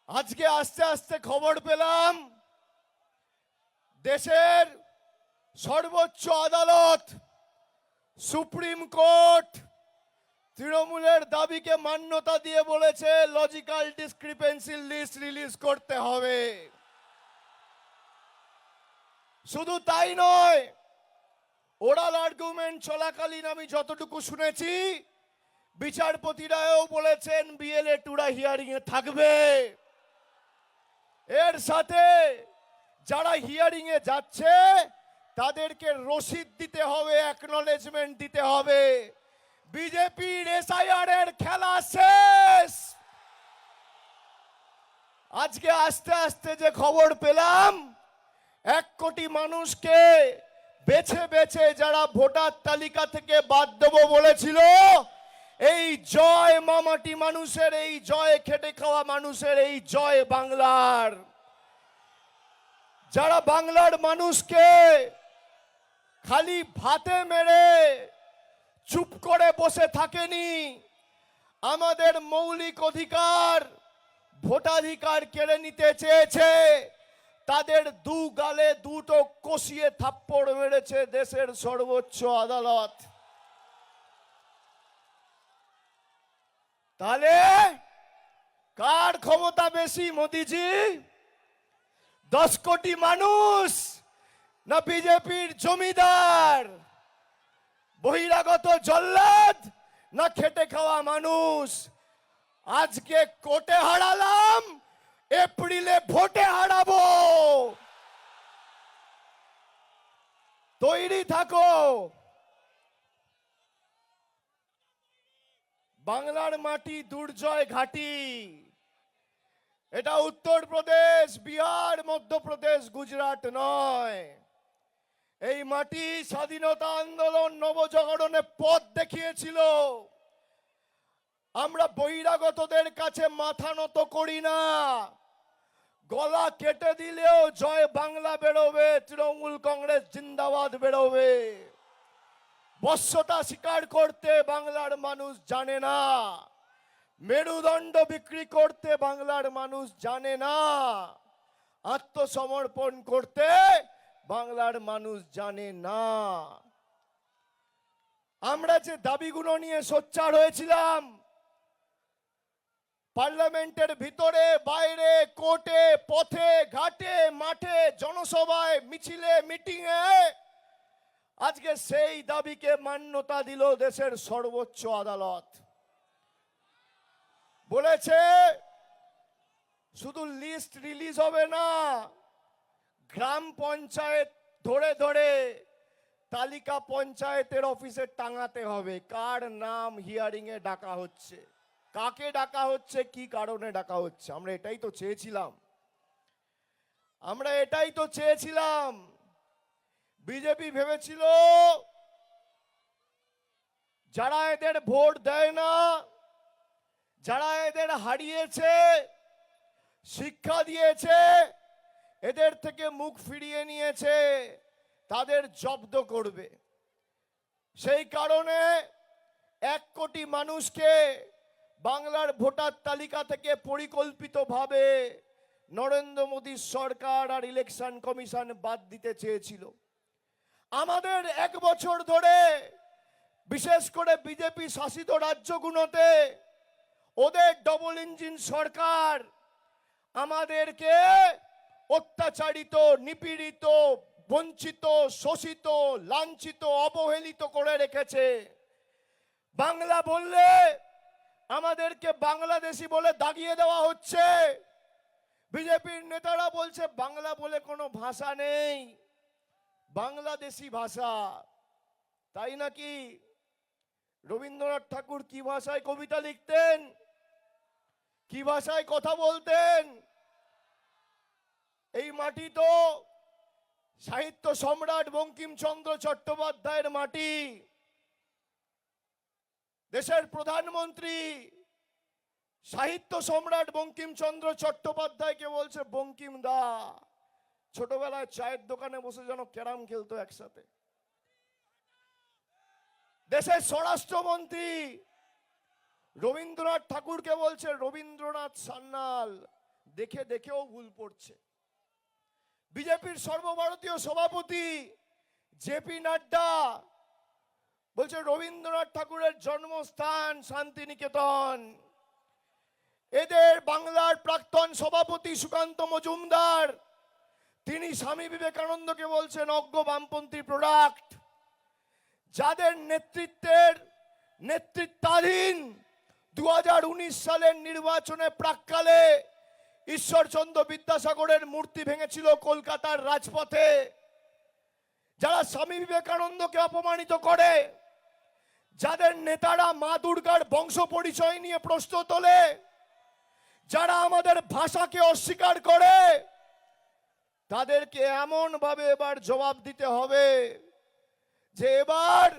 আজকে আস্তে আস্তে খবর পেলাম দেশের সর্বোচ্চ আদালত সুপ্রিম কোর্ট তৃণমূলের দাবিকে মান্যতা দিয়ে বলেছে লজিক্যাল ডিসক্রিপেন্সি লিস্ট রিলিজ করতে হবে। শুধু তাই নয়, ওরাল আর্গুমেন্ট চলাকালীন আমি যতটুকু শুনেছি বিচারপতিরাও বলেছেন বিএলএ টুরা হিয়ারিং এ থাকবে। এর সাথে যারা হিয়ারিং এ যাচ্ছে তাদেরকে রসিদ দিতে হবে, অ্যাকনলেজমেন্ট দিতে হবে। বিজেপির এসআইআর এর খেলা শেষ। আজকে আস্তে আস্তে যে খবর পেলাম 1 কোটি মানুষকে বেছে বেছে যারা ভোটার তালিকা থেকে বাদ দেবো বলেছিল, এই জয় মামাটি মানুষের, এই জয় খেটে খাওয়া মানুষের, এই জয় বাংলার, যারা বাংলার মানুষকে খালি ভাতে মেরে চুপ করে বসে থাকেনি, আমাদের মৌলিক অধিকার ভোটাধিকার কেড়ে নিতে চেয়েছে, তাদের দু গালে দুটো কষিয়ে থাপ্পড় মেরেছে দেশের সর্বোচ্চ আদালত। তাহলে কার ক্ষমতা বেশি, মোদিজি 10 কোটি মানুষ না বিজেপির জমিদার, বহিরাগত জল্লাদ না খেটে খাওয়া মানুষ? আজকে কোর্টে হারালাম, এপ্রিলে ভোটে হারাবো। তৈরি থাকো। বাংলার মাটি দুর্জয় ঘাটি। এটা উত্তরপ্রদেশ, বিহার, মধ্যপ্রদেশ, গুজরাট নয়। এই মাটি স্বাধীনতা আন্দোলন নবজাগরণে পথ দেখিয়েছিল। আমরা বহিরাগতদের কাছে মাথা নত করি না। গলা কেটে দিলেও জয় বাংলা বেরোবে, তৃণমূল কংগ্রেস জিন্দাবাদ বেরোবে। বশ্যতা স্বীকার করতে বাংলার মানুষ জানে না, মেরুদণ্ড বিক্রি করতে বাংলার মানুষ জানে না, আত্মসমর্পণ করতে বাংলার মানুষ জানে না। আমরা যে দাবিগুলো নিয়ে সোচ্চার হয়েছিলাম, পার্লামেন্টের ভিতরে বাইরে, কোর্টে, পথে ঘাটে, মাঠে, জনসভায়, মিছিলে, মিটিংয়ে, আজকে সেই দাবিকে মান্যতা দিল দেশের সর্বোচ্চ আদালত। বলেছে শুধু লিস্ট রিলিজ হবে না, গ্রাম পঞ্চায়েত ধরে ধরে তালিকা পঞ্চায়েতের অফিসে টাঙাতে হবে কার নাম হিয়ারিং এ ডাকা হচ্ছে, কাকে ডাকা হচ্ছে, কি কারণে ডাকা হচ্ছে। আমরা এটাই তো চেয়েছিলাম। বিজেপি ভেবেছিল যারা এদের ভোট দেয় না, যারা এদের হারিয়েছে, শিক্ষা দিয়েছে, এদের থেকে মুখ ফিরিয়ে নিয়েছে, তাদের জব্দ করবে। সেই কারণে 1 কোটি মানুষকে বাংলার ভোটার তালিকা থেকে পরিকল্পিতভাবে নরেন্দ্র মোদী সরকার আর ইলেকশন কমিশন বাদ দিতে চেয়েছিল। আমাদের 1 বছর ধরে বিশেষ করে বিজেপি শাসিত রাজ্যগুলোতে ওদের ডবল ইঞ্জিন সরকার আমাদেরকে অত্যাচারিত, নিপীড়িত, বঞ্চিত, শোষিত, লাঞ্ছিত, অবহেলিত করে রেখেছে। বাংলা বললে আমাদেরকে বাংলাদেশি বলে দাগিয়ে দেওয়া হচ্ছে। বিজেপির নেতারা বলছে বাংলা বলে কোনো ভাষা নেই, বাংলাদেশি ভাষা। তাই নাকি? রবীন্দ্রনাথ ঠাকুর কি ভাষায় কবিতা লিখতেন, কি ভাষায় কথা বলতেন? এই মাটি তো সাহিত্য সম্রাট বঙ্কিমচন্দ্র চট্টোপাধ্যায়ের মাটি। দেশের প্রধানমন্ত্রী সাহিত্য সম্রাট বঙ্কিমচন্দ্র চট্টোপাধ্যায়কে বলছে বঙ্কিম দা। ছোটবেলায় চায়ের দোকানে বসে যেন ক্যারাম খেলতো একসাথে। দেশের স্বরাষ্ট্রমন্ত্রী রবীন্দ্রনাথ ঠাকুরকে বলছে রবীন্দ্রনাথ সান্যাল। দেখেও ভুল পড়ছে। বিজেপির সর্বভারতীয় সভাপতি জেপি নাড্ডা বলছে রবীন্দ্রনাথ ঠাকুরের জন্মস্থান শান্তিনিকেতন। এদের বাংলার প্রাক্তন সভাপতি সুকান্ত মজুমদার তিনি স্বামী বিবেকানন্দকে বলছেন অজ্ঞ বামপন্থী প্রোডাক্ট। যাদের নেতৃত্বাধীন 2019 সালের নির্বাচনে প্রাক্কালে ঈশ্বরচন্দ্র বিদ্যাসাগরের মূর্তি ভেঙেছিল কলকাতার রাজপথে, যারা স্বামী বিবেকানন্দকে অপমানিত করে, যাদের নেতারা মা দুর্গার বংশ পরিচয় নিয়ে প্রশ্ন তোলে, যারা আমাদের ভাষাকে অস্বীকার করে, তাদেরকে এমন ভাবে এবার জবাব দিতে হবে যে এবার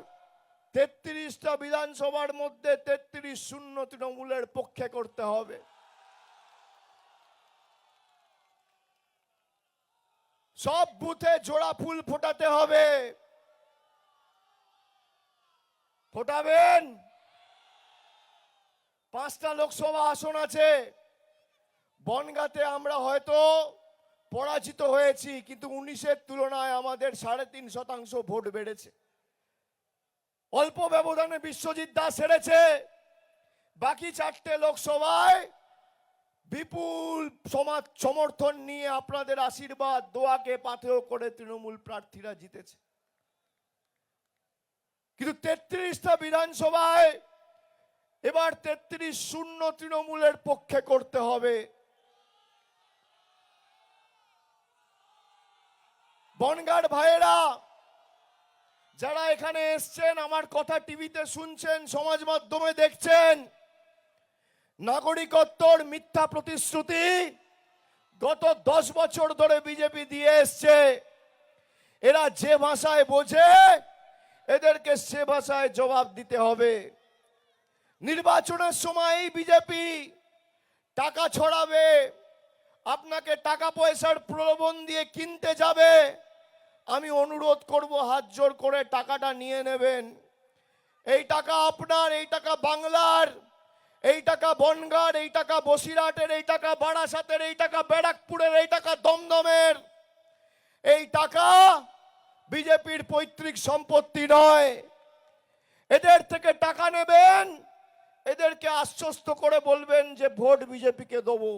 33টা বিধানসভার মধ্যে 33-0 তৃণমূলের পক্ষে করতে হবে। সব বুথে জোড়া ফুল ফোটাতে হবে। ফোটাবেন? 5টা লোকসভা আসন আছে। বনগাঁতে আমরা হয়তো পরাজিত হয়েছি, কিন্তু 19-এর তুলনায় আমাদের 3.5% ভোট বেড়েছে। অল্প ব্যবধানে বিশ্বজিৎ দাস হেরেছে। বাকি 4টে লোকসভায় বিপুল সমর্থন নিয়ে আপনাদের আশীর্বাদ দোয়াকে পাথেয় করে তৃণমূল প্রার্থীরা জিতেছে। কিন্তু 33টা বিধানসভায় এবার 33-0 তৃণমূলের পক্ষে করতে হবে। বনগাঁর ভাইয়েরা যারা এখানে এসছেন, আমার কথা টিভিতে শুনছেন, সমাজ মাধ্যমে দেখছেন, নাগরিকত্বর মিথ্যা প্রতিশ্রুতি গত 10 বছর ধরে বিজেপি দিয়ে এসছে। এরা যে ভাষায় বোঝে এদেরকে সে ভাষায় জবাব দিতে হবে। নির্বাচনের সময় বিজেপি টাকা ছড়াবে, আপনাকে টাকা পয়সার প্রলোভন দিয়ে কিনতে যাবে। আমি অনুরোধ করব হাত জোর করে টাকাটা নিয়ে নেবেন। এই টাকা আপনার, এই টাকা বাংলার, এই টাকা বনগাঁর, এই টাকা বসিরহাটের, এই টাকা বারাসাতের, এই টাকা ব্যারাকপুরের, এই টাকা দমদমের। এই টাকা বিজেপির পৈতৃক সম্পত্তি নয়। এদের থেকে টাকা নেবেন, এদেরকে আশ্বস্ত করে বলবেন যে ভোট বিজেপিকে দেবো।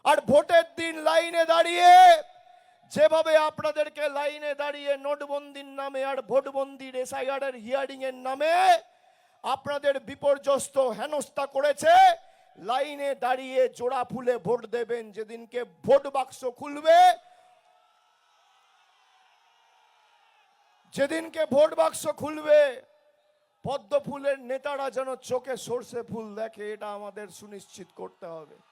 আর ভোটের দিন লাইনে দাঁড়িয়ে যেভাবে আপনাদেরকে লাইনে দাঁড়িয়ে নোটবন্দির নামে আর ভোটবন্দির SIR এর হিয়ারিং এর নামে আপনাদের বিপর্যস্ত হেনস্থা করেছে, লাইনে দাঁড়িয়ে জোড়া ফুলে ভোট দেবেন। যেদিনকে ভোট বাক্স খুলবে, যেদিনকে ভোট বাক্স খুলবে, পদ্ম ফুলের নেতারা যেন চোখে সর্ষে ফুল দেখে, এটা আমাদের সুনিশ্চিত করতে হবে।